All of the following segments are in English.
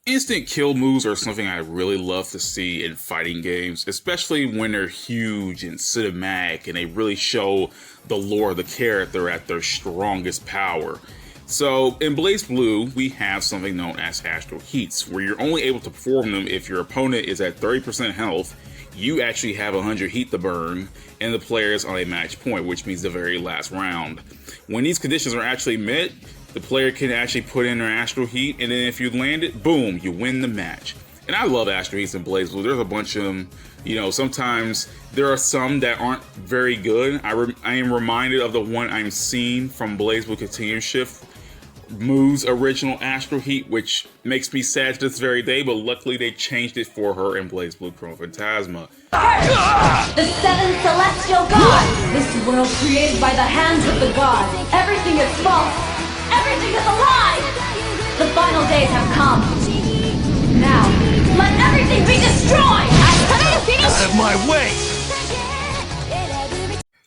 Instant kill moves are something I really love to see in fighting games, especially when they're huge and cinematic and they really show the lore of the character at their strongest power. So in BlazBlue, we have something known as Astral Heats, where you're only able to perform them if your opponent is at 30% health, you actually have 100 heat to burn, and the player is on a match point, which means the very last round. When these conditions are actually met, the player can actually put in their Astral Heat, and then if you land it, boom, you win the match. And I love Astral Heats in BlazBlue. There's a bunch of them. You know, sometimes there are some that aren't very good. I am reminded of the one I'm seeing from BlazBlue Continuum Shift, Moo's original Astral Heat, which makes me sad to this very day, but luckily they changed it for her in BlazBlue Chrome Phantasma. The seven celestial gods! This world created by the hands of the gods. Everything is false. Everything is a lie! The final days have come. Now, let everything be destroyed! Out of my way!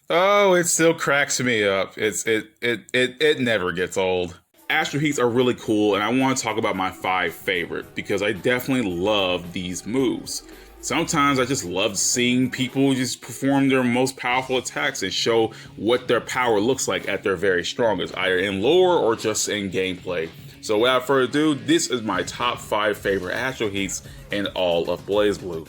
Oh, it still cracks me up. It never gets old. Astral Heats are really cool, and I want to talk about my 5 favorite, because I definitely love these moves. Sometimes I just love seeing people just perform their most powerful attacks and show what their power looks like at their very strongest, either in lore or just in gameplay. So without further ado, this is my top 5 favorite Astral Heats in all of BlazBlue.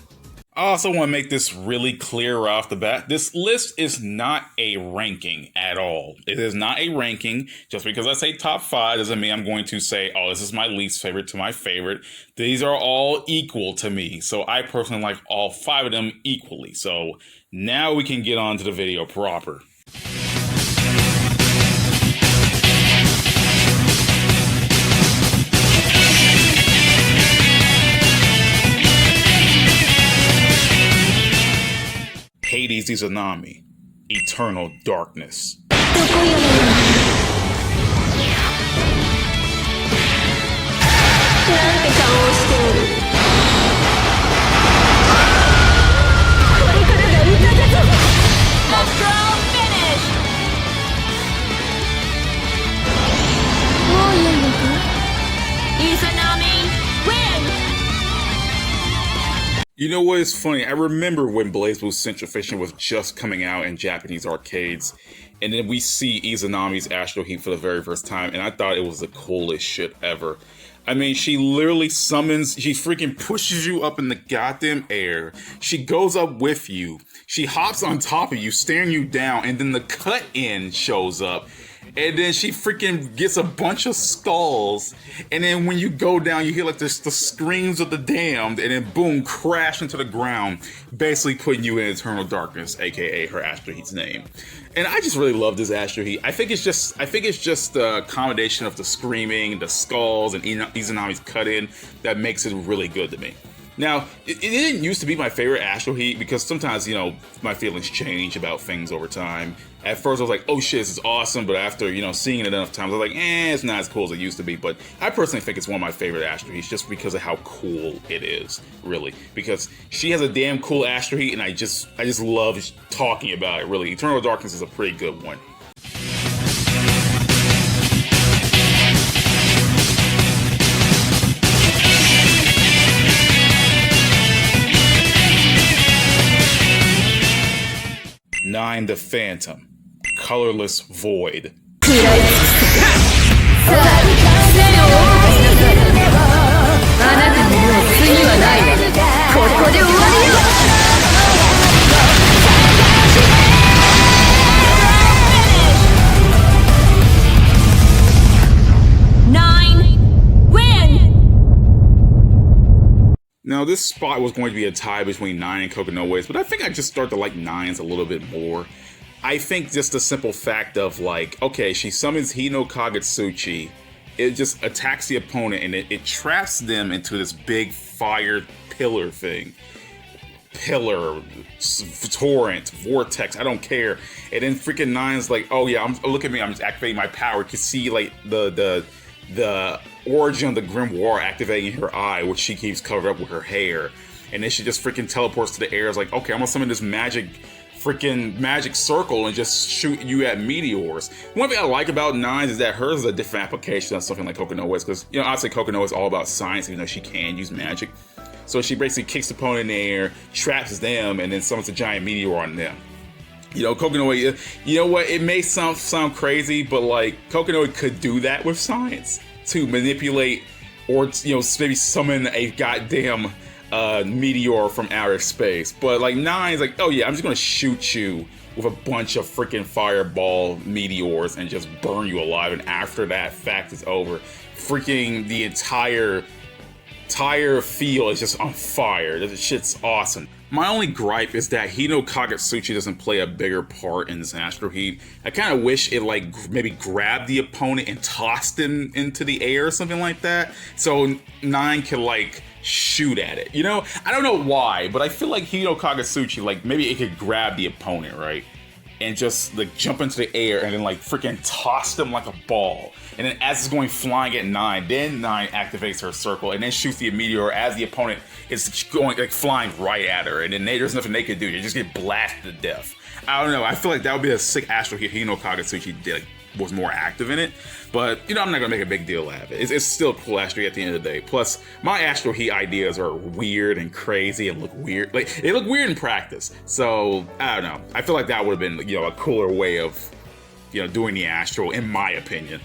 I also want to make this really clear right off the bat. This list is not a ranking at all. It is not a ranking. Just because I say top 5 doesn't mean I'm going to say, oh, this is my least favorite to my favorite. These are all equal to me. So I personally like all 5 of them equally. So now we can get on to the video proper. Hades Izanami, Eternal Darkness. Astral finish! Izanami win! You know what is funny? I remember when BlazBlue Central Fiction was just coming out in Japanese arcades, and then we see Izanami's Astral Heat for the very first time, and I thought it was the coolest shit ever. I mean, she literally summons, she freaking pushes you up in the goddamn air. She goes up with you. She hops on top of you, staring you down, and then the cut-in shows up. And then she freaking gets a bunch of skulls. And then when you go down, you hear like this, the screams of the damned. And then boom, crash into the ground. Basically putting you in eternal darkness, aka her Astral Heat's name. And I just really love this Astral Heat. I think it's just the combination of the screaming, the skulls, and Izanami's cut-in that makes it really good to me. Now, it didn't used to be my favorite Astral Heat because sometimes, you know, my feelings change about things over time. At first, I was like, oh shit, this is awesome. But after, you know, seeing it enough times, I was like, it's not as cool as it used to be. But I personally think it's one of my favorite Astral Heats just because of how cool it is, really. Because she has a damn cool Astral Heat, and I just love talking about it, really. Eternal Darkness is a pretty good one. Nine, the Phantom, Colorless Void. Now, this spot was going to be a tie between 9 and Kokonoe's, but I think I just start to like 9s a little bit more. I think just the simple fact of like, okay, she summons Hino Kagetsuchi, it just attacks the opponent and it traps them into this big fire pillar thing. Pillar, torrent, vortex, I don't care. And then freaking 9's like, oh yeah, look at me, I'm just activating my power. You can see like the origin of the grimoire activating her eye, which she keeps covered up with her hair. And then she just freaking teleports to the air. It's like, okay, I'm gonna summon this magic freaking magic circle and just shoot you at meteors. One thing I like about Nines is that hers is a different application of something like Kokonoe's, because, you know, obviously Kokonoe is all about science, even though she can use magic. So she basically kicks the opponent in the air, traps them, and then summons a giant meteor on them. You know, Kokonoe, you know what, it may sound crazy, but like, Kokonoe could do that with science, to manipulate or, you know, maybe summon a goddamn meteor from outer space. But like Nine's like, oh yeah, I'm just gonna shoot you with a bunch of freaking fireball meteors and just burn you alive, and after that fact is over, freaking the entire field is just on fire. This shit's awesome. My only gripe is that Hino Kagetsuchi doesn't play a bigger part in this Astral Heat. I kind of wish it like maybe grabbed the opponent and tossed him into the air or something like that, so Nine can like shoot at it. You know, I don't know why, but I feel like Hino Kagetsuchi, like maybe it could grab the opponent, right? And just like jump into the air and then like freaking toss them like a ball. And then as it's going flying at Nine, then Nine activates her circle and then shoots the meteor as the opponent is going like flying right at her. And then there's nothing they can do. They just get blasted to death. I don't know. I feel like that would be a sick Astral Heat. Hino Kagetsuchi did, was more active in it. But, you know, I'm not going to make a big deal out of it. It's still cool Astral Heat at the end of the day. Plus, my Astral Heat ideas are weird and crazy and look weird. Like, they look weird in practice. So, I don't know. I feel like that would have been, you know, a cooler way of, you know, doing the Astral, in my opinion.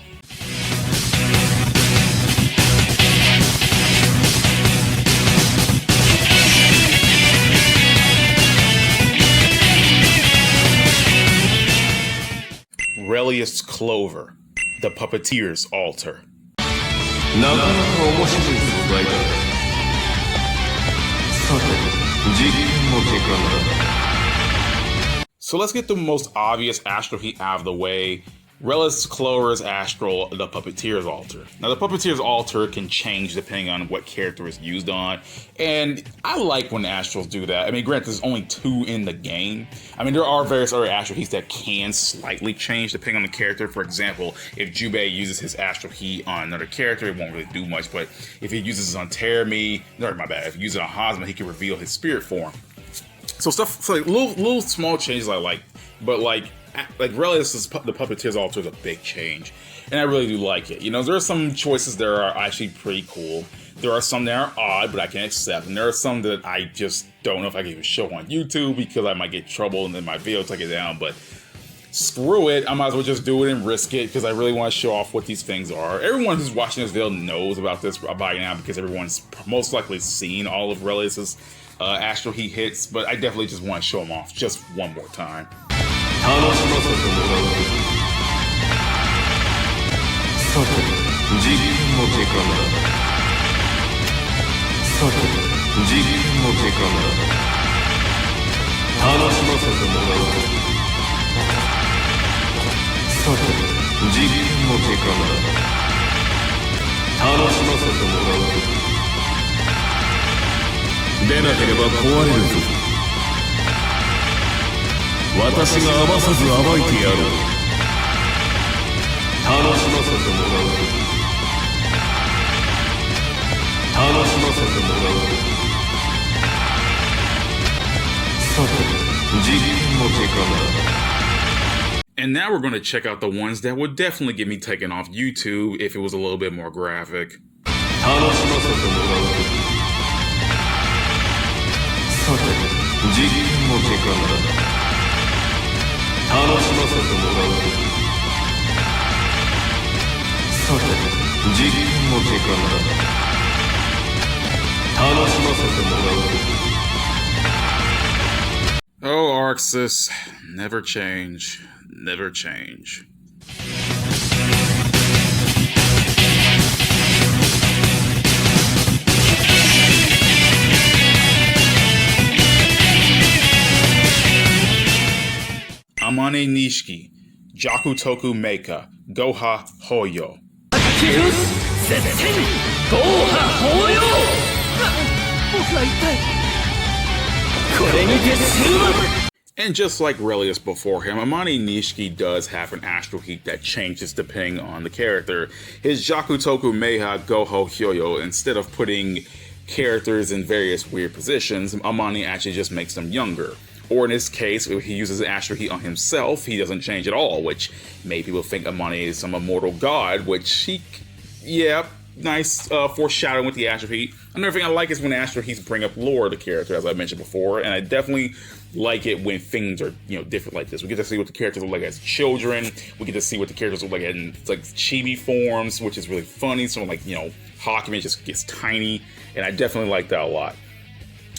Relius Clover, the Puppeteers Alter. So let's get the most obvious Astral Heat out of the way. Relius Clover's Astral, the Puppeteers Alter. Now, the Puppeteers Alter can change depending on what character is used on, and I like when Astrals do that. I mean, granted, there's only 2 in the game. I mean, there are various other Astral Heats that can slightly change depending on the character. For example, if Jubei uses his Astral Heat on another character, it won't really do much, but if he uses it on Terumi, if he uses it on Hazma, he can reveal his spirit form. So stuff, so like little small changes I like, but like Relius, the Puppeteers Alter is a big change, and I really do like it. You know, there are some choices that are actually pretty cool. There are some that are odd, but I can accept, and there are some that I just don't know if I can even show on YouTube because I might get in trouble and then my video will take it down, but screw it, I might as well just do it and risk it because I really want to show off what these things are. Everyone who's watching this video knows about this by now because everyone's most likely seen all of Relius's Astral Heat hits, but I definitely just want to show them off just one more time. And now we're going to check out the ones that would definitely get me taken off YouTube if it was a little bit more graphic. Oh, ARCSYS, never change, never change. Amane Nishiki, Jakutoku Meika, Goha Hoyo. And just like Relius before him, Amane Nishiki does have an Astral Heat that changes depending on the character. His Jakutoku Meiha Goho Hyoyo, instead of putting characters in various weird positions, Amane actually just makes them younger. Or in this case, if he uses Astral Heat on himself, he doesn't change at all, which made people think Amane is some immortal god, which he, yeah, nice foreshadowing with the Astral Heat. Another thing I like is when Astral Heats bring up lore of the character, as I mentioned before, and I definitely like it when things are, you know, different like this. We get to see what the characters look like as children. We get to see what the characters look like in like chibi forms, which is really funny. So like, you know, Hakumen just gets tiny, and I definitely like that a lot.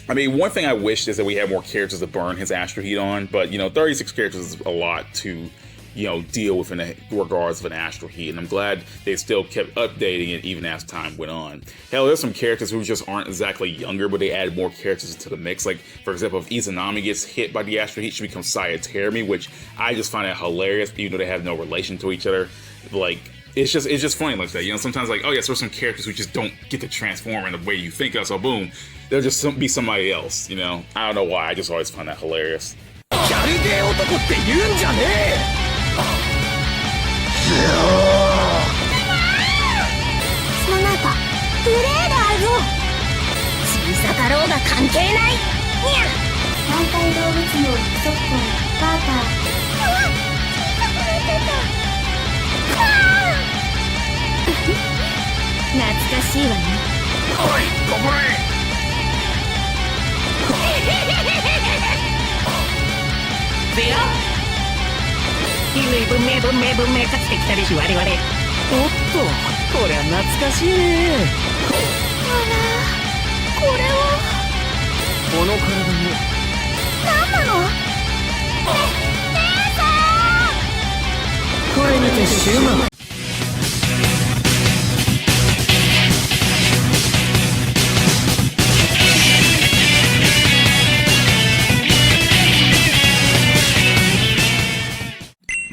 I mean, one thing I wish is that we had more characters to burn his Astral Heat on, but, you know, 36 characters is a lot to, you know, deal with in the regards of an Astral Heat, and I'm glad they still kept updating it even as time went on. Hell, there's some characters who just aren't exactly younger, but they add more characters into the mix. Like, for example, if Izanami gets hit by the Astral Heat, she becomes Sayatermi, which I just find that hilarious, even though they have no relation to each other. Like, it's just funny like that. You know, sometimes like, oh yes, there's some characters who just don't get to transform in the way you think of, so boom, they'll just be somebody else, you know? I don't know why, I just always find that hilarious.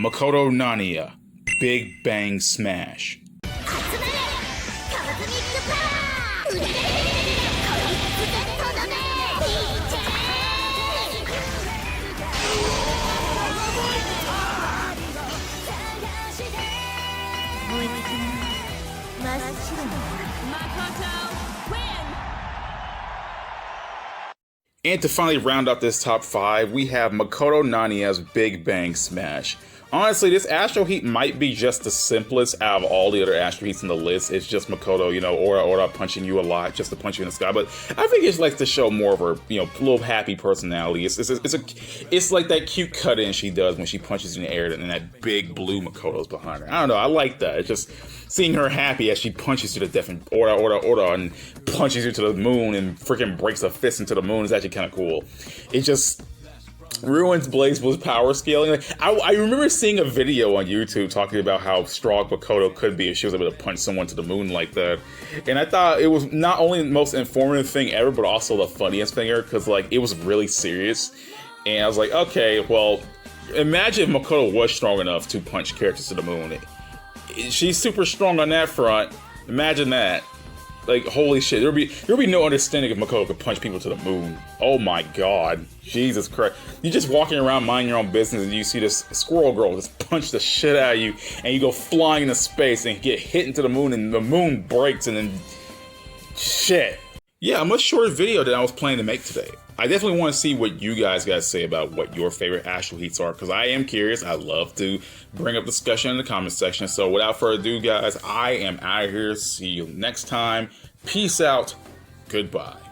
Makoto Nania, Big Bang Smash. And to finally round out this top 5, we have Makoto Nania's Big Bang Smash. Honestly, this Astral Heat might be just the simplest out of all the other Astral Heats in the list. It's just Makoto, you know, Ora punching you a lot just to punch you in the sky. But I think it's like to show more of her, you know, little happy personality. It's like that cute cut-in she does when she punches in the air and that big blue Makoto's behind her. I don't know, I like that. It's just seeing her happy as she punches to the death and Ora and punches her to the moon and freaking breaks a fist into the moon is actually kind of cool. It just ruins BlazBlue's power scaling. Like, I remember seeing a video on YouTube talking about how strong Makoto could be if she was able to punch someone to the moon like that. And I thought it was not only the most informative thing ever, but also the funniest thing ever, because like it was really serious. And I was like, okay, well, imagine if Makoto was strong enough to punch characters to the moon. She's super strong on that front. Imagine that. Like, holy shit, there'll be no understanding if Makoto could punch people to the moon. Oh my god. Jesus Christ. You're just walking around minding your own business and you see this squirrel girl just punch the shit out of you and you go flying into space and get hit into the moon and the moon breaks and then shit. Yeah, a much shorter video than I was planning to make today. I definitely want to see what you guys say about what your favorite Astral Heats are, because I am curious. I love to bring up discussion in the comment section. So without further ado, guys, I am out of here. See you next time. Peace out. Goodbye.